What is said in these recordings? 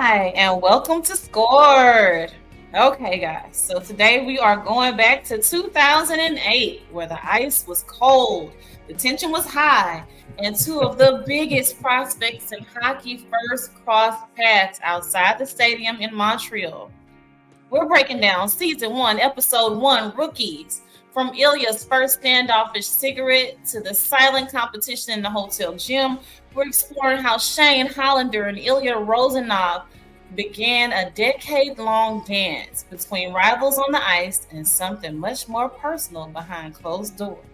Hi, and welcome to ScQored. Okay, guys, so today we are going back to 2008, where the ice was cold, the tension was high, and two of the biggest prospects in hockey first crossed paths outside the stadium in Montreal. We're breaking down season one, episode one, Rookies. From Ilya's first standoffish cigarette to the silent competition in the hotel gym, we're exploring how Shane Hollander and Ilya Rozanov began a decade-long dance between rivals on the ice and something much more personal behind closed doors.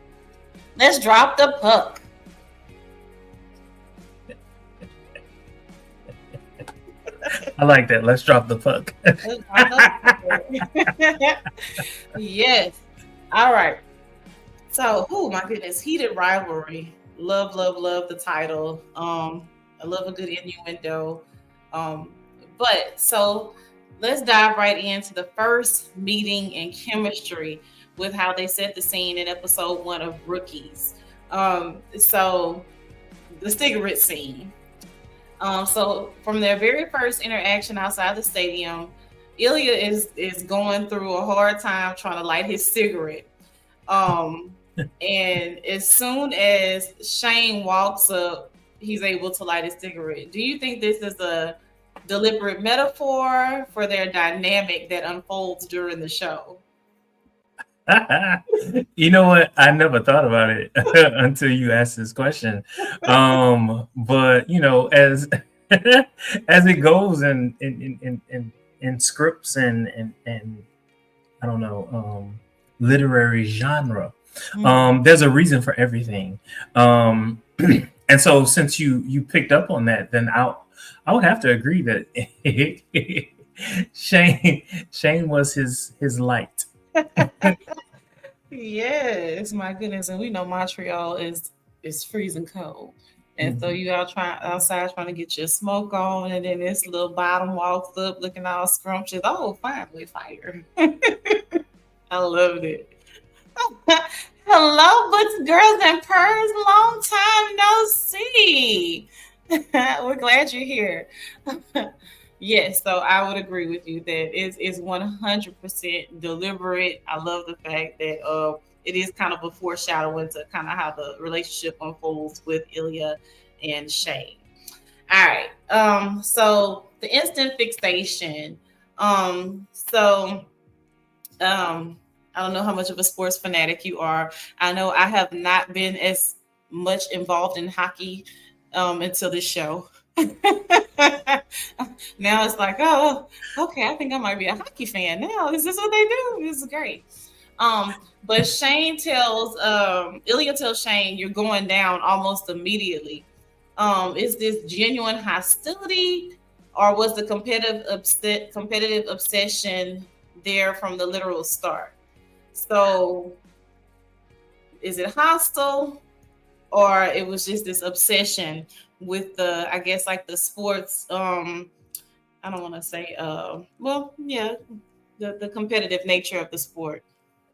Let's drop the puck. I like that. Let's drop the puck. Yes. All right. So, oh my goodness, heated rivalry. Love, love, love the title. I love a good innuendo. Um, but let's dive right into the first meeting and chemistry with how they set the scene in episode one of Rookies. So the cigarette scene. So from their very first interaction outside the stadium, Ilya is going through a hard time trying to light his cigarette. And as soon as Shane walks up, he's able to light his cigarette. Do you think this is a deliberate metaphor for their dynamic that unfolds during the show? You know what? I never thought about it until you asked this question. But as as it goes in scripts and I don't know, literary genre, there's a reason for everything. And so since you picked up on that, then I would have to agree that Shane was his light. Yes, my goodness, and we know Montreal is freezing cold, and so you out outside trying to get your smoke on, and then this little bottom walks up looking all scrumptious. Oh, finally, fire! I loved it. Hello, books, girls, and purrs. Long time no see. We're glad you're here. Yes, so I would agree with you that it's 100% deliberate. I love the fact that it is kind of a foreshadowing to kind of how the relationship unfolds with Ilya and Shane. All right. So the instant fixation. I don't know how much of a sports fanatic you are. I know I have not been as much involved in hockey until this show. Now it's like, oh, okay, I think I might be a hockey fan now. Is this what they do? This is great. But Ilya tells Shane, you're going down almost immediately. Is this genuine hostility, or was the competitive obsession there from the literal start? So is it hostile, or it was just this obsession with the, I guess, like the sports, I don't want to say, the competitive nature of the sport.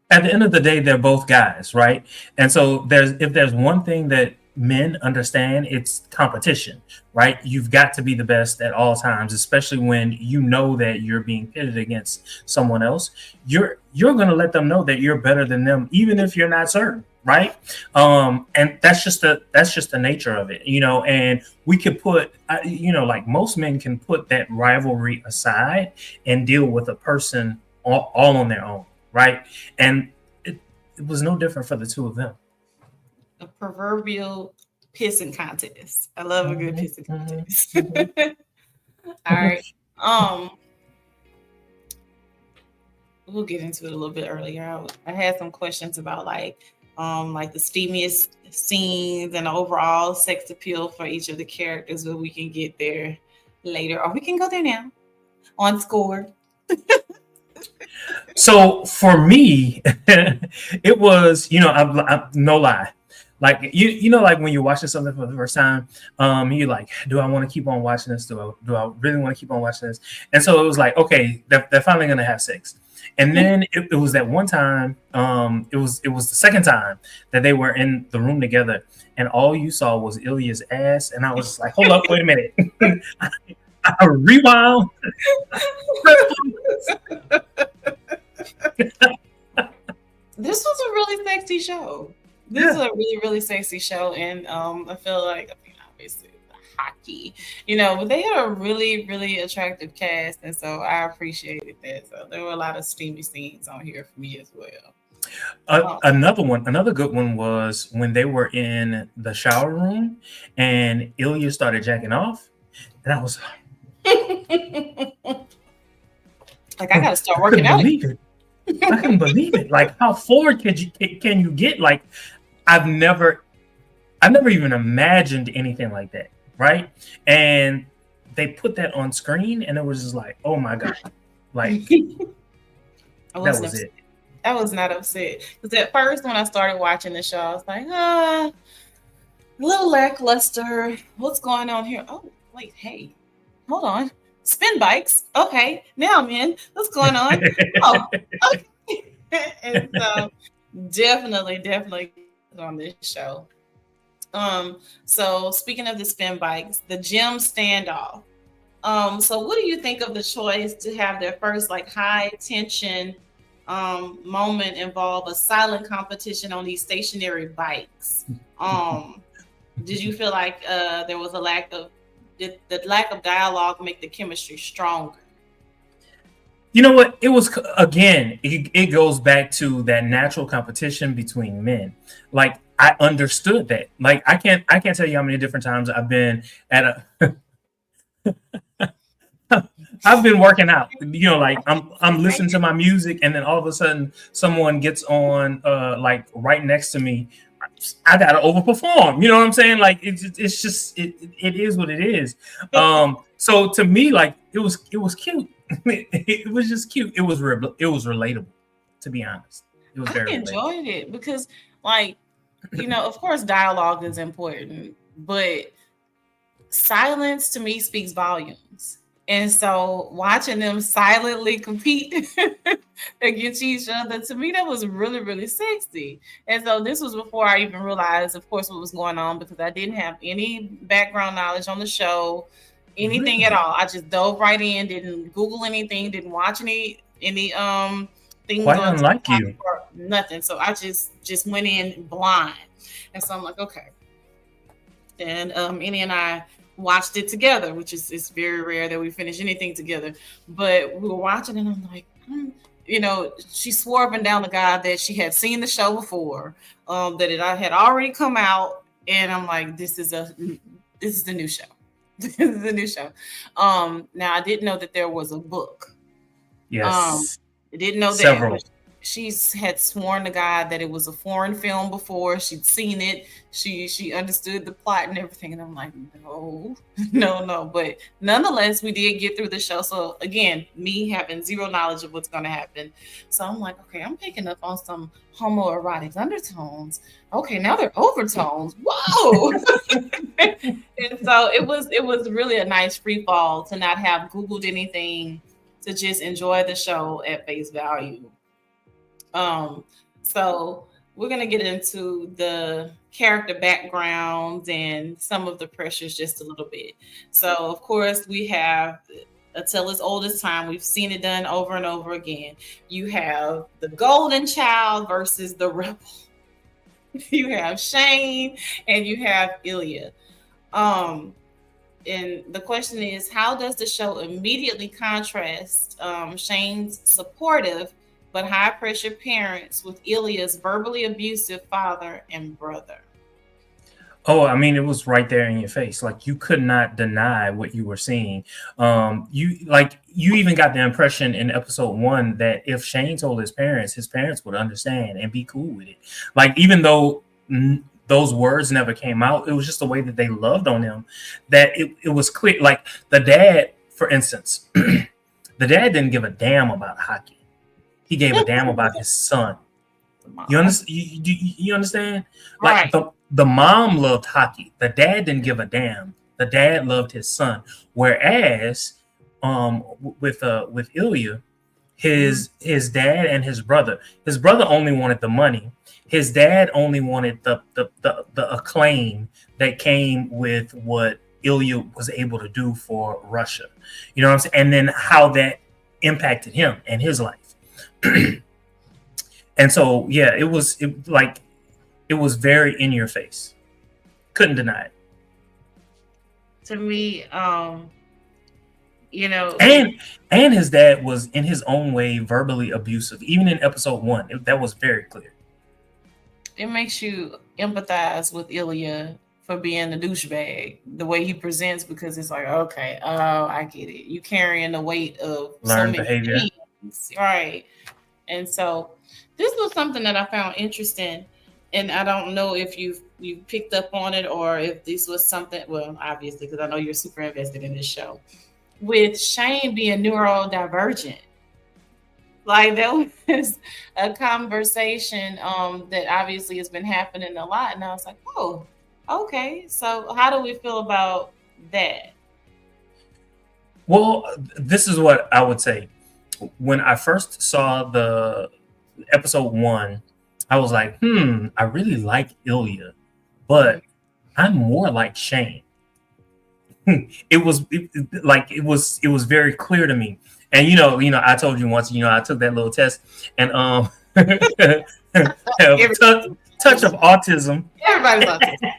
At the end of the day, they're both guys, right? And so if there's one thing that men understand, it's competition, right? You've got to be the best at all times, especially when you know that you're being pitted against someone else. You're going to let them know that you're better than them, even if you're not certain, right? And that's just the nature of it, and we could put, like most men can put that rivalry aside and deal with a person all on their own, right? And it was no different for the two of them. A proverbial pissing contest. I love a good pissing contest. All right. We'll get into it a little bit earlier. I had some questions about like the steamiest scenes and the overall sex appeal for each of the characters, but we can get there later, or we can go there now on ScQored. So for me, it was, I no lie. Like, like when you're watching something for the first time, you're like, do I want to keep on watching this? Do I really want to keep on watching this? And so it was like, okay, they're finally going to have sex. And then it was that one time, it was the second time that they were in the room together, and all you saw was Ilya's ass. And I was like, hold up, wait a minute. Rewind. This was a really sexy show. This is a really, really sexy show, and I feel like, I mean, obviously the hockey, but they had a really, really attractive cast, and so I appreciated that. So there were a lot of steamy scenes on here for me as well. Another good one was when they were in the shower room and Ilya started jacking off, and I was like, I gotta start working out. I couldn't believe it. Like, how forward can you get? Like, I've never even imagined anything like that, right? And they put that on screen, and it was just like, oh my god, like that was it. I was not upset because at first when I started watching the show, I was like, a little lackluster. What's going on here? Oh wait, hey, hold on. Spin bikes. Okay, now I'm in. What's going on? Oh, okay. And so definitely on this show. So speaking of the spin bikes, the gym standoff. So what do you think of the choice to have their first like high tension moment involve a silent competition on these stationary bikes? Did you feel like there was did the lack of dialogue make the chemistry stronger? You know what? It was, again, it goes back to that natural competition between men. Like, I understood that. Like, I can't tell you how many different times I've been at I've been working out, like I'm listening to my music, and then all of a sudden someone gets on like right next to me. I gotta overperform. You know what I'm saying? Like, it's just it is what it is. So to me, like, it was cute. It was just cute. It was relatable, to be honest. It was very enjoyed it because, like, of course dialogue is important, but silence to me speaks volumes. And so watching them silently compete against each other, to me, that was really, really sexy. And so this was before I even realized, of course, what was going on, because I didn't have any background knowledge on the show, anything at all. I just dove right in, didn't Google anything, didn't watch any things. Quite unlike you. Nothing. So I just went in blind. And so I'm like, okay. And Annie and I watched it together, which is it's very rare that we finish anything together. But we were watching, and I'm like, she swore up and down to God that she had seen the show before, that it had already come out, and I'm like, this is the new show. This is the new show. Now I didn't know that there was a book. Yes. I didn't know that. Several. She had sworn to God that it was a foreign film before. She'd seen it. She understood the plot and everything. And I'm like, no. But nonetheless, we did get through the show. So again, me having zero knowledge of what's going to happen. So I'm like, okay, I'm picking up on some homoerotic undertones. Okay, now they're overtones. Whoa. And so it was really a nice free fall to not have Googled anything, to just enjoy the show at face value. So we're going to get into the character backgrounds and some of the pressures just a little bit. So of course we have A Tale as Old as Time. We've seen it done over and over again. You have the golden child versus the rebel. You have Shane and you have Ilya. And the question is, how does the show immediately contrast Shane's supportive but high-pressure parents with Ilya's verbally abusive father and brother? Oh, I mean, it was right there in your face. Like, you could not deny what you were seeing. You even got the impression in episode 1 that if Shane told his parents would understand and be cool with it. Like, even though those words never came out, it was just the way that they loved on him, that it was clear. Like, the dad, for instance, the dad didn't give a damn about hockey. He gave a damn about his son. You understand? You understand? Like, right. The mom loved hockey. The dad didn't give a damn. The dad loved his son. Whereas, with Ilya, his dad and his brother only wanted the money. His dad only wanted the acclaim that came with what Ilya was able to do for Russia. You know what I'm saying? And then how that impacted him and his life. And so, yeah, it was very in your face. Couldn't deny it. To me, And his dad was in his own way verbally abusive, even in episode 1. That was very clear. It makes you empathize with Ilya for being a douchebag, the way he presents, because it's like, okay, oh, I get it. You carrying the weight of Learned so many behavior. things, right? And so this was something that I found interesting, and I don't know if you picked up on it or if this was something. Well, obviously, because I know you're super invested in this show. With Shane being neurodivergent, like there was a conversation that obviously has been happening a lot, and I was like, oh, okay. So how do we feel about that? Well, this is what I would say. When I first saw the episode 1, I was like, I really like Ilya, but I'm more like Shane. It was very clear to me. And I told you once, I took that little test and have a touch of autism. Everybody's autistic.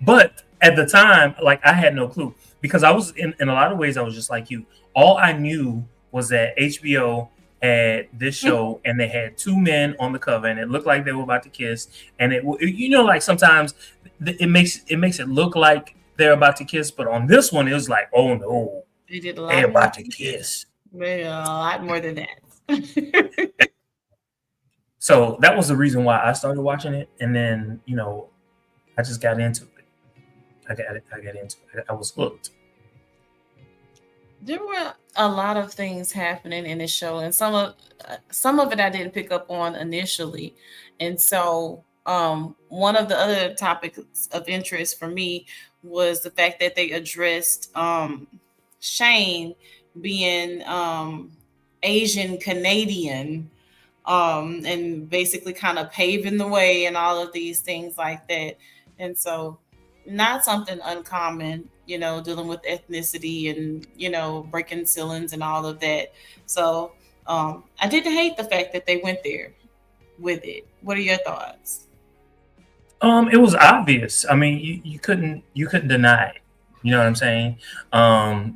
But at the time, like, I had no clue, because I was in a lot of ways, I was just like you. All I knew was that HBO had this show and they had 2 men on the cover and it looked like they were about to kiss. And like sometimes it makes it look like they're about to kiss, but on this one it was like, oh no, they're about to kiss. A lot more than that. So that was the reason why I started watching it, and then I just got into it. I got into it. I was hooked. There were a lot of things happening in this show, and some of it I didn't pick up on initially. And so one of the other topics of interest for me was the fact that they addressed Shane being Asian Canadian, and basically kind of paving the way and all of these things like that. And so not something uncommon, dealing with ethnicity and, breaking ceilings and all of that. So I didn't hate the fact that they went there with it. What are your thoughts? It was obvious. I mean, you couldn't deny it. You know what I'm saying?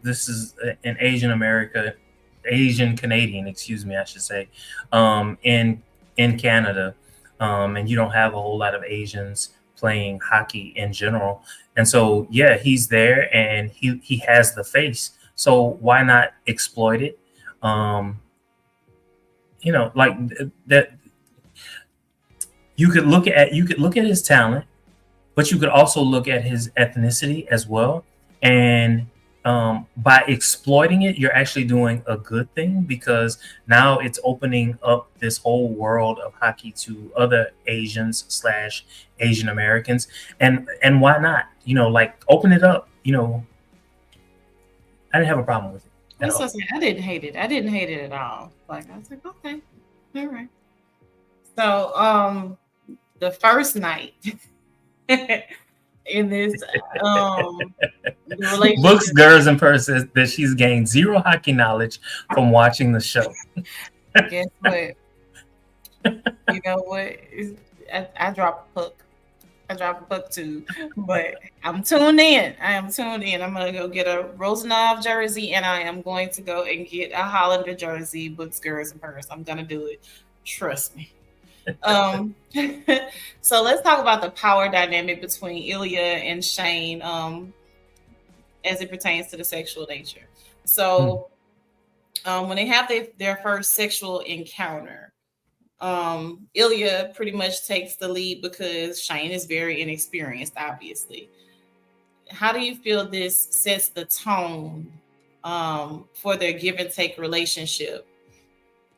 This is an Asian Canadian, excuse me, I should say, in Canada, and you don't have a whole lot of Asians playing hockey in general. And so, yeah, he's there and he has the face. So why not exploit it? Like that. You could look at his talent, but you could also look at his ethnicity as well. And by exploiting it, you're actually doing a good thing, because now it's opening up this whole world of hockey to other Asians / Asian Americans. And why not? Like, open it up. I didn't have a problem with it. I didn't hate it. I didn't hate it at all. Like, I was like, okay, all right. So the first night in this Books, girls, and purses that she's gained zero hockey knowledge from watching the show. Guess what? You know what? I dropped a puck. I dropped a puck too, but I'm tuned in. I am tuned in. I'm gonna go get a Rozanov jersey, and I am going to go and get a Hollander jersey. Books, girls, and purse. I'm gonna do it. Trust me. So let's talk about the power dynamic between Ilya and Shane, as it pertains to the sexual nature. So when they have their first sexual encounter, Ilya pretty much takes the lead because Shane is very inexperienced, obviously. How do you feel this sets the tone for their give and take relationship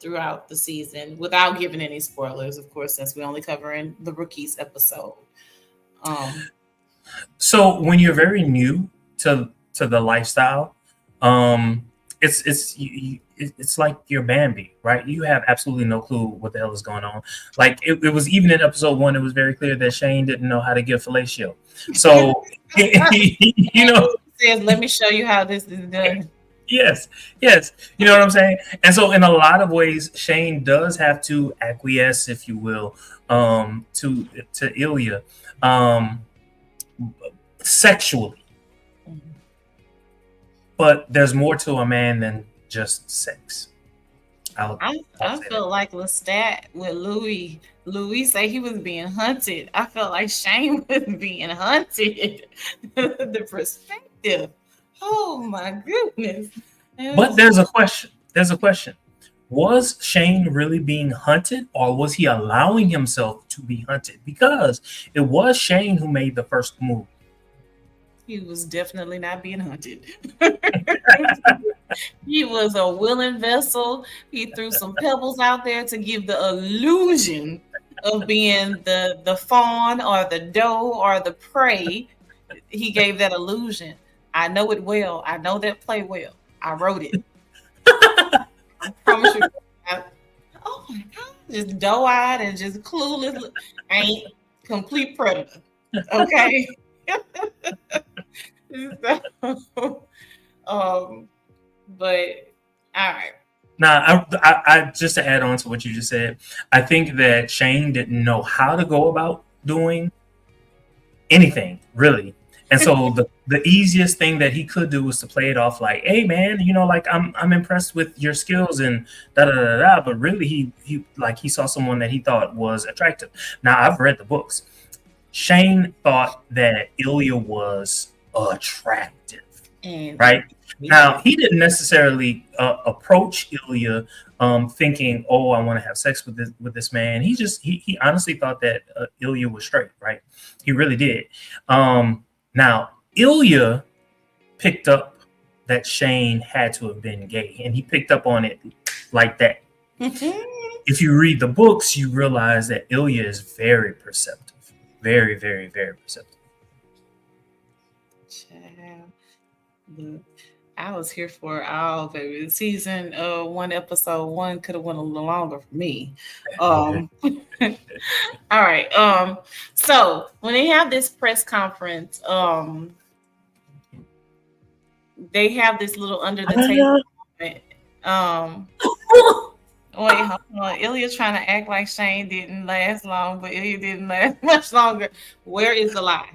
throughout the season, without giving any spoilers, of course, since we only cover in the rookies episode? So when you're very new to the lifestyle, it's like you're Bambi, right? You have absolutely no clue what the hell is going on. Like it was even in episode 1, it was very clear that Shane didn't know how to give fellatio. So you know, He says, "Let me show you how this is done." yes, you know what I'm saying. And so in a lot of ways, Shane does have to acquiesce, if you will, to Ilya, sexually. But there's more to a man than just sex. I felt like Lestat with Louis. Louis say he was being hunted. I felt like Shane was being hunted. The perspective. Oh my goodness. But there's a question. Was Shane really being hunted, or was he allowing himself to be hunted? Because it was Shane who made the first move. He was definitely not being hunted. He was a willing vessel. He threw some pebbles out there to give the illusion of being the fawn or the doe or the prey. He gave that illusion. I know it well. I know that play well. I wrote it. I promise you. Oh my God. Just doe-eyed and just clueless. Ain't complete predator. Okay. So, but all right. Now, I just to add on to what you just said, I think that Shane didn't know how to go about doing anything really, and so the easiest thing that he could do was to play it off like, "Hey, man, you know, like I'm impressed with your skills and da da da da." But really, he saw someone that he thought was attractive. Now, I've read the books. Shane thought that Ilya was attractive, right? Now, he didn't necessarily approach Ilya thinking, "Oh, I want to have sex with this man." He honestly thought that Ilya was straight, right? He really did. Now, Ilya picked up that Shane had to have been gay, and he picked up on it like that. If you read the books, you realize that Ilya is very perceptive. Very, very, very perceptive. Child. I was here for it all, baby. Season 1, episode 1 could have went a little longer for me. All right. So when they have this press conference, they have this little under the table moment. Wait, hold on. Ilya's trying to act like Shane didn't last long, but Ilya didn't last much longer. Where is the lie?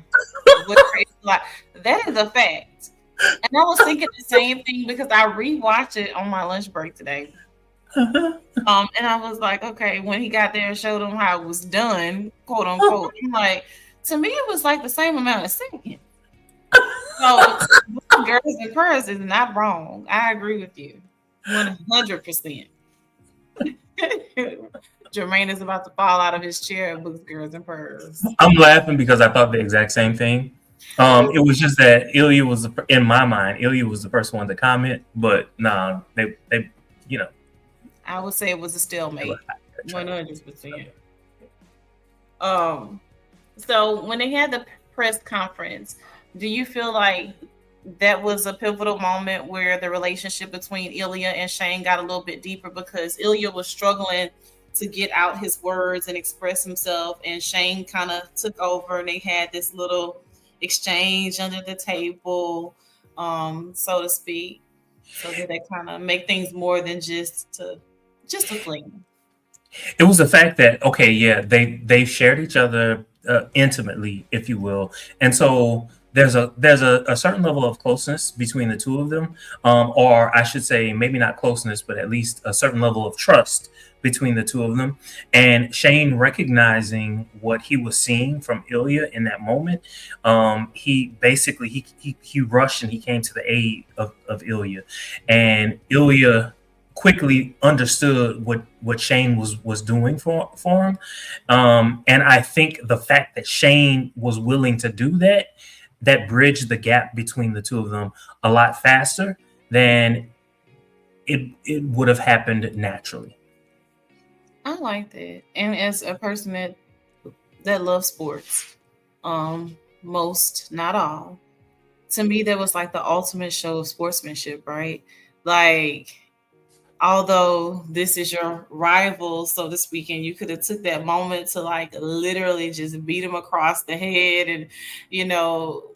Where is the lie? That is a fact. And I was thinking the same thing because I rewatched it on my lunch break today. And I was like, okay, when he got there and showed him how it was done, quote unquote, I'm like, to me, it was like the same amount of singing. So, Girls and Purrs is not wrong. I agree with you 100%. Jermaine is about to fall out of his chair at Books, Girls, and Purrs. I'm laughing because I thought the exact same thing. It was just that Ilya was, in my mind, Ilya was the first one to comment, but nah, they I would say it was a stalemate, 100%. So when they had the press conference, do you feel like that was a pivotal moment where the relationship between Ilya and Shane got a little bit deeper because Ilya was struggling to get out his words and express himself, and Shane kind of took over, and they had this little exchange under the table, so to speak. So did they kind of make things more than just a fling? It was the fact that they shared each other intimately, if you will, and so there's a certain level of closeness between the two of them, or I should say maybe not closeness, but at least a certain level of trust between the two of them. And Shane recognizing what he was seeing from Ilya in that moment, he basically he rushed and he came to the aid of Ilya, and Ilya quickly understood what Shane was doing for him, and I think the fact that Shane was willing to do that bridged the gap between the two of them a lot faster than it would have happened naturally. I like that. And as a person that loves sports, most, not all, to me, that was like the ultimate show of sportsmanship, right? Like, although this is your rival, so to speak, and you could have took that moment to like literally just beat him across the head and, you know,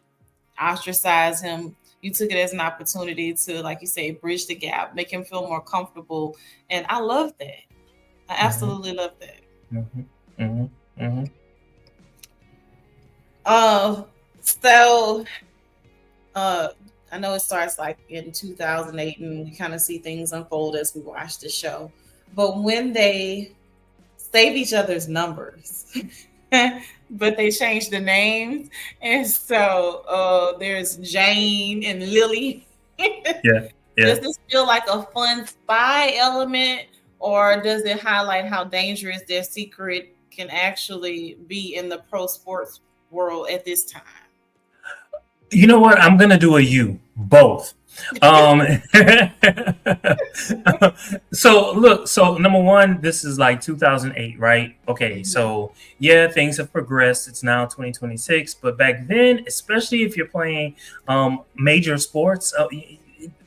ostracize him. You took it as an opportunity to, like you say, bridge the gap, make him feel more comfortable. And I love that. I Mhm, absolutely love that. mhm, mhm, mhm. Uh, so uh, I know it starts like in 2008, and we kind of see things unfold as we watch the show. But when they save each other's numbers, but they changed the names, and so there's Jane and Lily. Yeah, Does yeah. this feel like a fun spy element, or does it highlight how dangerous their secret can actually be in the pro sports world at this time? You know what? I'm gonna do a you both. Um, so look, so number one, this is like 2008, right? Okay, Mhm. so yeah, things have progressed. It's now 2026, but back then, especially if you're playing major sports,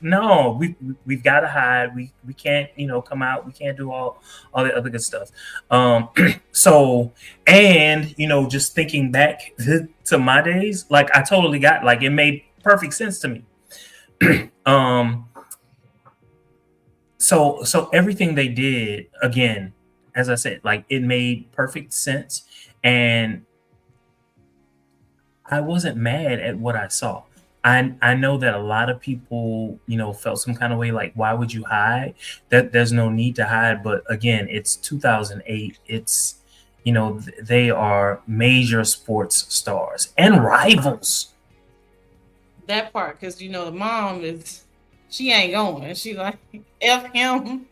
no, we've got to hide. We can't, come out. We can't do all the other good stuff. Um, so and just thinking back to my days, like I totally got, like, it made perfect sense to me. um so everything they did, again, as I said, like, it made perfect sense, and I wasn't mad at what I saw. I know that a lot of people, felt some kind of way, like, why would you hide? That there's no need to hide. But again, it's 2008. It's, they are major sports stars and rivals. That part, because the mom is, she ain't going. She like f him,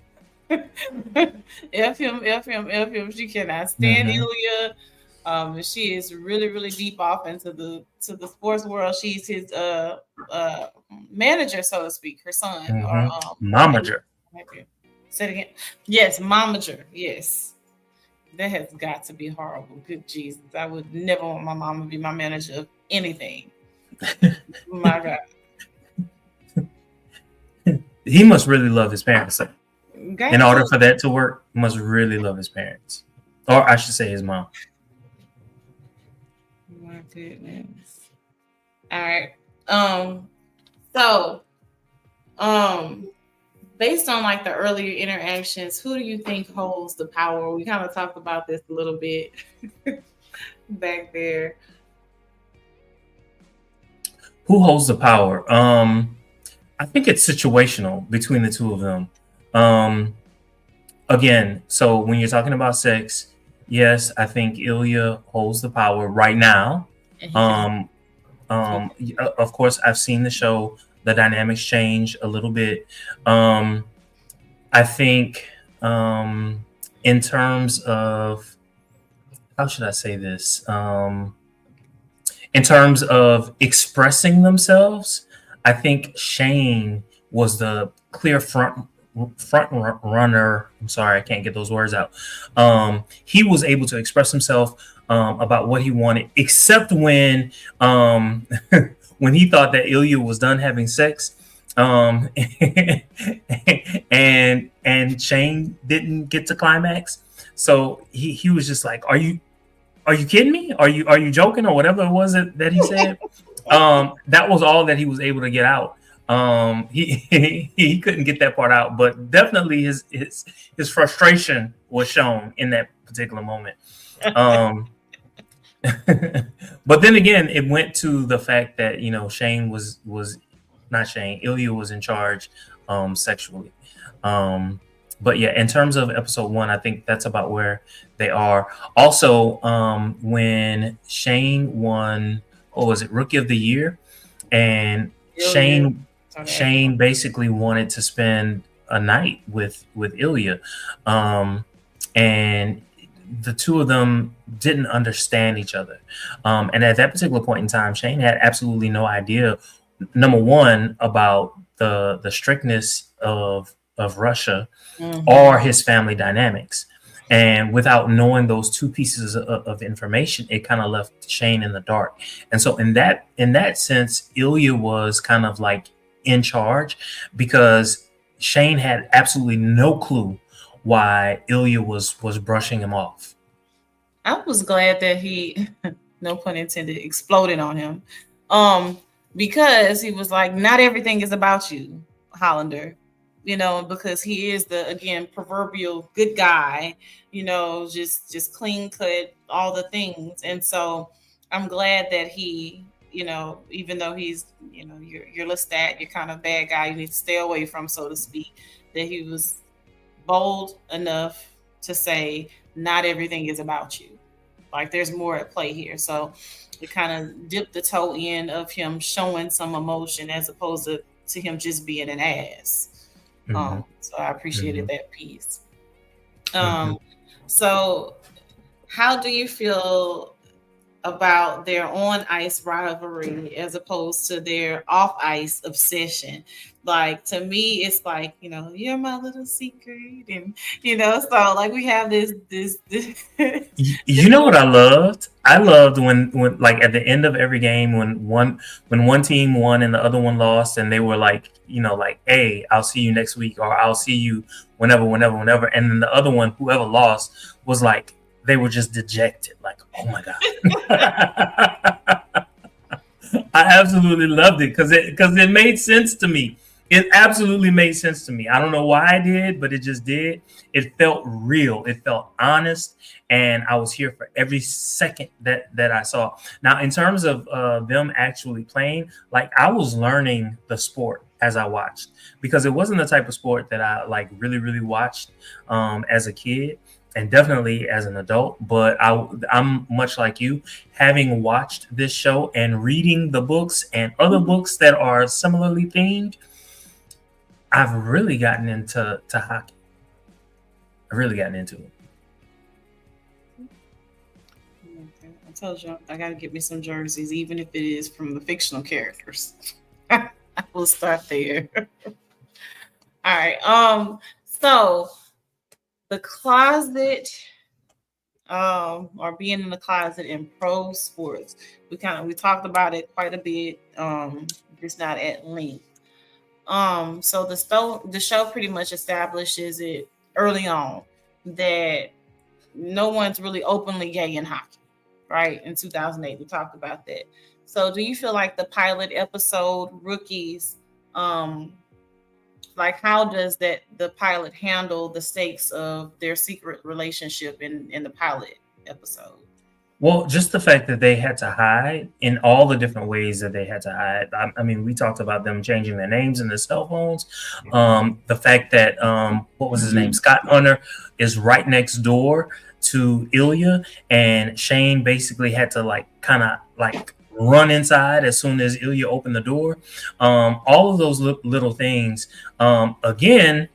f him, f him, f him. She cannot stand Hmm. Ilya. She is really, really deep off into the sports world. She's his uh manager, so to speak. Her son, or Hmm. maybe, Momager. maybe. Say it again. Yes, momager. Yes, that has got to be horrible. Good Jesus, I would never want my mom to be my manager of anything. My God. He must really love his parents. In Got order to. for that to work, he must really love his parents, or I should say his mom. My goodness. All right. Um. So, um, based on like the earlier interactions, who do you think holds the power? We kind of talked about this a little bit back there. Who holds the power? I think it's situational between the two of them. Um, Again, so when you're talking about sex, yes, I think Ilya holds the power right now. And he can. Um, Okay. of course, I've seen the show. The dynamics change a little bit. Um, I think, in terms of, how should I say this? In terms of expressing themselves, I think Shane was the clear runner. I'm sorry, I can't get those words out. He was able to express himself about what he wanted, except when when he thought that Ilya was done having sex. Um, and Shane didn't get to climax, so he was just like, are you kidding me? Are you joking, or whatever it was that he said? That was all that he was able to get out. He couldn't get that part out, but definitely his frustration was shown in that particular moment. Um, but then again, it went to the fact that Shane was not Shane. Ilya was in charge sexually. Um, but yeah, in terms of episode one, I think that's about where they are. Also, when Shane won, what was it, Rookie of the Year, and Ilya. Shane basically wanted to spend a night with Ilya, and the two of them didn't understand each other. And at that particular point in time, Shane had absolutely no idea, number one, about the strictness of Russia Mm-hmm. or his family dynamics. And without knowing those two pieces of information, it kind of left Shane in the dark. And so in that sense, Ilya was kind of like in charge, because Shane had absolutely no clue why Ilya was brushing him off. I was glad that he, no pun intended, exploded on him. Because he was like, not everything is about you, Hollander. Because he is the, again, proverbial good guy, just clean cut, all the things. And so I'm glad that he, even though he's, you're Lestat, you're kind of bad guy, you need to stay away from, so to speak, that he was bold enough to say, not everything is about you. Like there's more at play here. So it kind of dipped the toe in of him showing some emotion as opposed to him just being an ass. So I appreciated that piece. So how do you feel about their on ice rivalry as opposed to their off ice obsession? Like to me, it's like, you're my little secret, and so like we have this. You know what I loved? I loved when like at the end of every game when one team won and the other one lost, and they were like, like, hey, I'll see you next week, or I'll see you whenever, and then the other one, whoever lost, was like, they were just dejected, like, oh my god. I absolutely loved it because it made sense to me. It absolutely made sense to me. I don't know why I did, but it just did. It felt real. It felt honest, and I was here for every second that I saw. Now, in terms of them actually playing, like I was learning the sport as I watched, because it wasn't the type of sport that I like really watched as a kid. And definitely as an adult, but I'm much like you, having watched this show and reading the books and other books that are similarly themed. I've really gotten into hockey. I've really gotten into it. Okay. I told you I got to get me some jerseys, even if it is from the fictional characters. We'll start there. All right. So the closet, or being in the closet in pro sports, we talked about it quite a bit, just not at length. So the show pretty much establishes it early on that no one's really openly gay in hockey, right? In 2008, we talked about that. So do you feel like the pilot episode, Rookies, like how does the pilot handle the stakes of their secret relationship in the pilot episode? Well, just the fact that they had to hide in all the different ways that they had to hide. I mean, we talked about them changing their names and their cell phones. The fact that what was his name, Scott Hunter, is right next door to Ilya, and Shane basically had to like kind of like run inside as soon as Ilya opened the door. All of those little things. Again,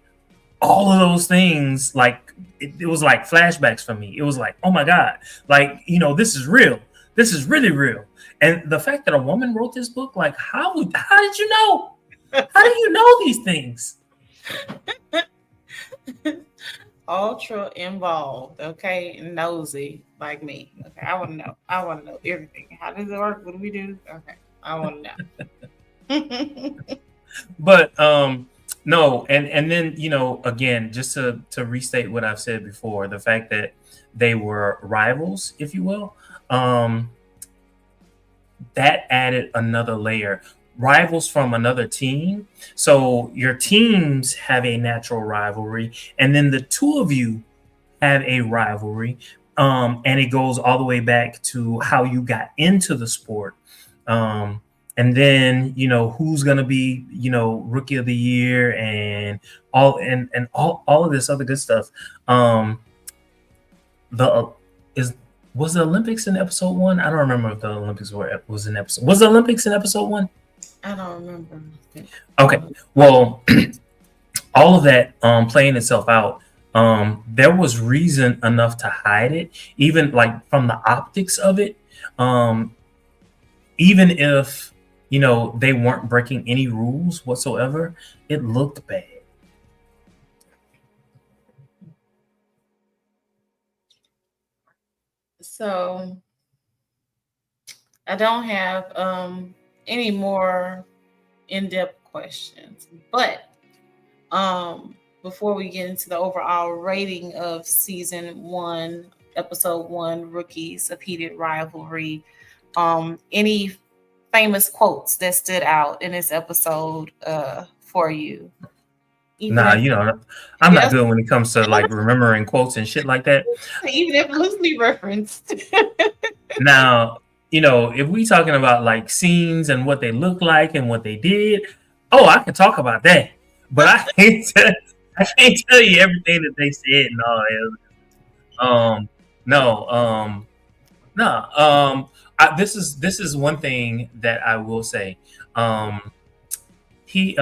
all of those things, like it was like flashbacks for me. It was like, oh my god, like this is real. This is really real. And the fact that a woman wrote this book, like how did you know? How do you know these things? Ultra involved, okay, nosy like me. Okay, I want to know. I want to know everything. How does it work? What do we do? Okay, I want to know. But no, and then again, just to restate what I've said before, the fact that they were rivals, if you will, that added another layer. Rivals from another team, so your teams have a natural rivalry, and then the two of you have a rivalry, and it goes all the way back to how you got into the sport. And then who's gonna be rookie of the year and all of this other good stuff. Was the Olympics in episode 1? I don't remember if the Olympics was in episode. Was the Olympics in episode 1? I don't remember. Okay, well, all of that playing itself out. There was reason enough to hide it, even like from the optics of it. Even if they weren't breaking any rules whatsoever, it looked bad. So I don't have any more in-depth questions, but Before we get into the overall rating of season 1, episode 1, Rookies of Heated Rivalry, any famous quotes that stood out in this episode for you? Even Nah, if I'm not yes, good when it comes to like remembering quotes and shit like that. even if loosely referenced. Now, if we talking about like scenes and what they look like and what they did, oh, I can talk about that. But I can't tell you everything that they said and all that. No, no. This is one thing that I will say. He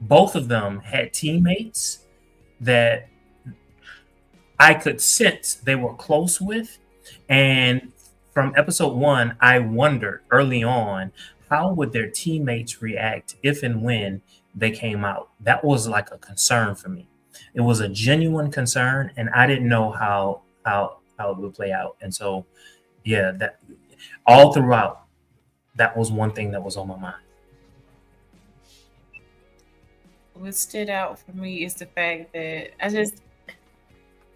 Both of them had teammates that I could sense they were close with. And from episode 1, I wondered early on, how would their teammates react if and when they came out? That was like a concern for me. It was a genuine concern, and I didn't know how it would play out. And so, yeah, that all throughout, that was one thing that was on my mind. What stood out for me is the fact that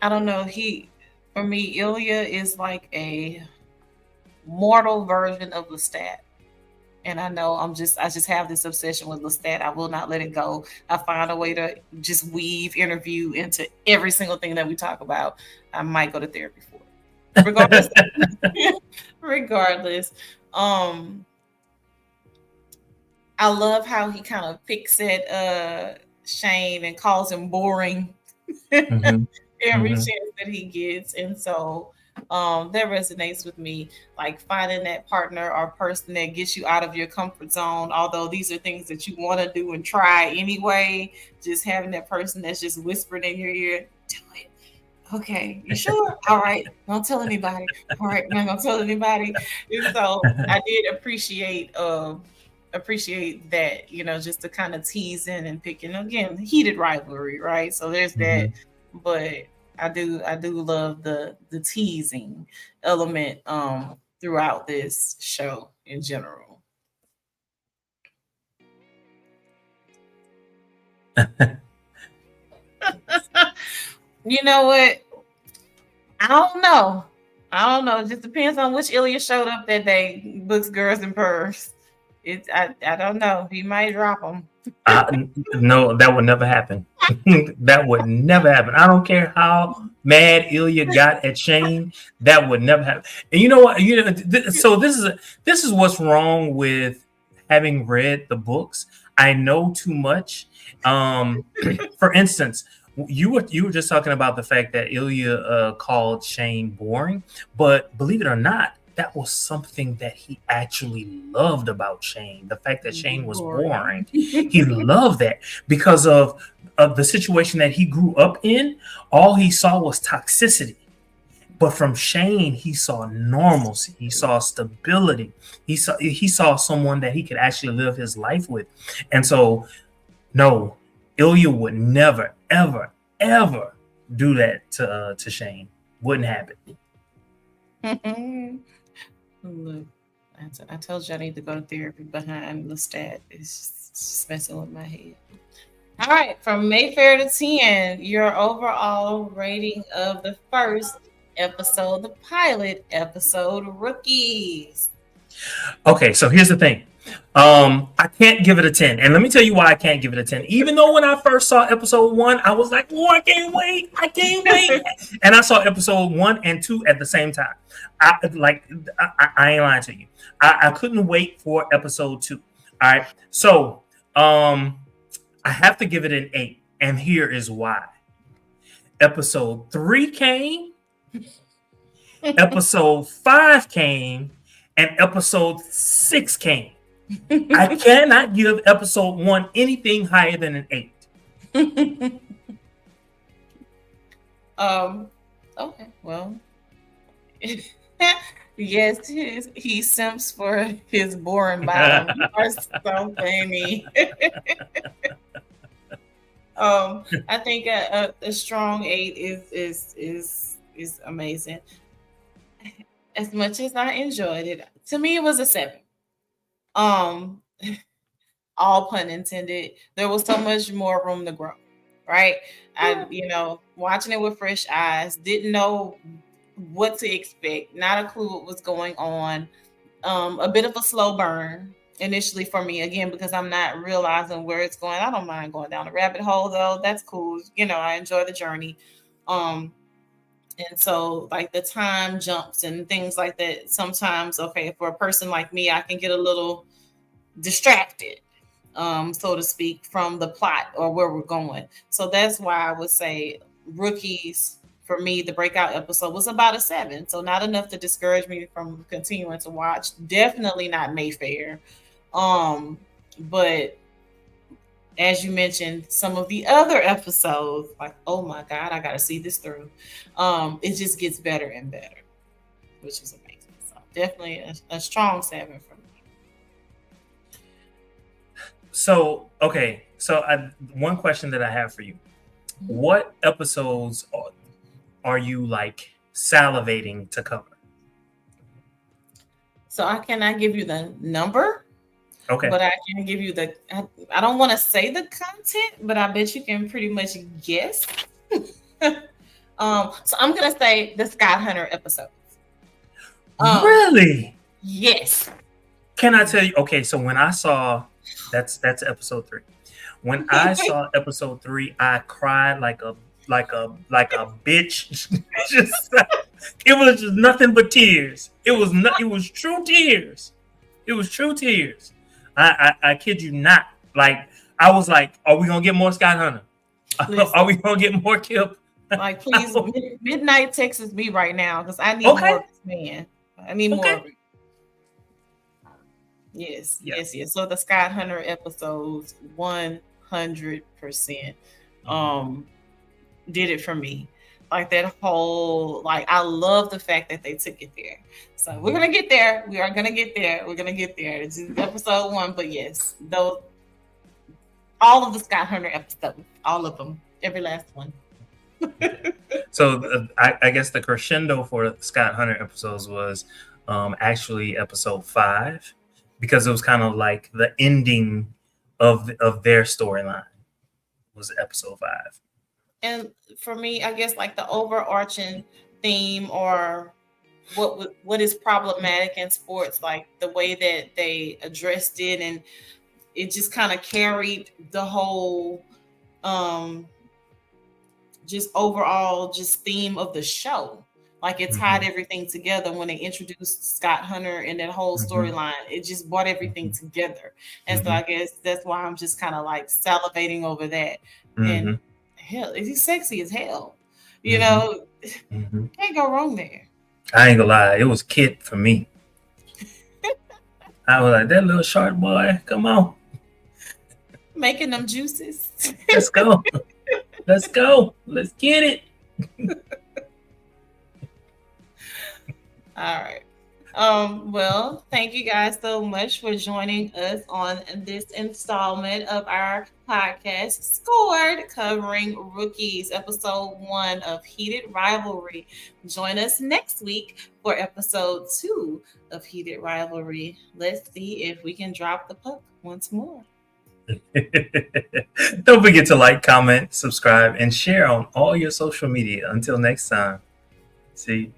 I don't know, for me, Ilya is like a mortal version of Lestat. And I know I just have this obsession with Lestat. I will not let it go. I find a way to just weave interview into every single thing that we talk about. I might go to therapy for it. Regardless. Regardless. I love how he kind of picks at Shane and calls him boring Mm-hmm. every Mm-hmm. chance that he gets. And so that resonates with me, like finding that partner or person that gets you out of your comfort zone, although these are things that you want to do and try anyway. Just having that person that's just whispered in your ear, do it. Okay, you sure? All right, don't tell anybody. All right, I'm not gonna tell anybody. And so I did appreciate that, just to kind of teasing and picking again, heated rivalry, right? So there's that, Mm-hmm. but I do love the teasing element throughout this show in general. You know what? I don't know. I don't know. It just depends on which Ilya showed up that day. Books, girls, and purrs. I don't know. He might drop them. No, that would never happen. That would never happen. I don't care how mad Ilya got at Shane. That would never happen. And you know what? So this is what's wrong with having read the books. I know too much. For instance, you were just talking about the fact that Ilya called Shane boring, but believe it or not, that was something that he actually loved about Shane. The fact that Shane was boring, he loved that because of the situation that he grew up in. All he saw was toxicity. But from Shane, he saw normalcy. He saw stability. He saw someone that he could actually live his life with. And so, no, Ilya would never, ever, ever do that to Shane. Wouldn't happen. Look, I told you I need to go to therapy behind Lestat. It's just messing with my head. All right, from Mayfair to 10, your overall rating of the first episode, the pilot episode, Rookies. Okay, so here's the thing. I can't give it a 10. And let me tell you why I can't give it a 10. Even though when I first saw episode 1, I was like, oh, I can't wait. I can't wait. And I saw episode 1 and 2 at the same time. I ain't lying to you. I couldn't wait for episode 2. All right. So I have to give it an 8. And here is why. Episode 3 came, episode 5 came, and episode 6 came. I cannot give episode 1 anything higher than an 8. Okay, well, yes, he simps for his boring bottom. You are so funny. I think a strong 8 is amazing. As much as I enjoyed it, to me it was a 7. Um, all pun intended, there was so much more room to grow, right? I, watching it with fresh eyes, didn't know what to expect, not a clue what was going on. A bit of a slow burn initially for me, again, because I'm not realizing where it's going. I don't mind going down a rabbit hole though. That's cool. I enjoy the journey. And so like the time jumps and things like that. Sometimes, okay, for a person like me, I can get a little distracted, so to speak, from the plot or where we're going. So that's why I would say Rookies, for me, the breakout episode was about a 7. So not enough to discourage me from continuing to watch. Definitely not Mayfair. But as you mentioned, some of the other episodes, like, oh my God, I got to see this through. It just gets better and better, which is amazing. So definitely a strong 7 for me. So, okay. So one question that I have for you. What episodes are you like salivating to cover? So I cannot give you the number. Okay. But I can give you I don't want to say the content, but I bet you can pretty much guess. So I'm going to say the Scott Hunter episodes. Really? Yes. Can I tell you? Okay, so when I saw, that's episode 3. When I saw episode 3, I cried like a bitch. It was just nothing but tears. It was true tears. It was true tears. I kid you not. Like, I was like, are we gonna get more Scott Hunter? Are we gonna get more Kip? Like, please, midnight Texas me right now, because I need more of this man. I need more of it. Yes. So the Scott Hunter episodes, 100% did it for me. Like that whole, like, I love the fact that they took it there. So we're gonna get there. We are gonna get there. We're gonna get there. It's just episode 1, but yes, those, all of the Scott Hunter episodes, all of them, every last one. So I guess the crescendo for Scott Hunter episodes was actually episode 5, because it was kind of like the ending of their storyline was episode 5. And for me, I guess like the overarching theme, or what is problematic in sports, like the way that they addressed it, and it just kind of carried the whole just overall just theme of the show. Like it tied everything together when they introduced Scott Hunter and that whole storyline. It just brought everything together. And so I guess that's why I'm just kind of like salivating over that. And hell, he's sexy as hell. Can't go wrong there. I ain't gonna lie, it was Kit for me. I was like, that little short boy, come on. Making them juices. Let's go. Let's go. Let's get it. All right. Well, thank you guys so much for joining us on this installment of our podcast, ScQored, covering Rookies, episode 1 of Heated Rivalry. Join us next week for episode 2 of Heated Rivalry. Let's see if we can drop the puck once more. Don't forget to like, comment, subscribe, and share on all your social media. Until next time. See you.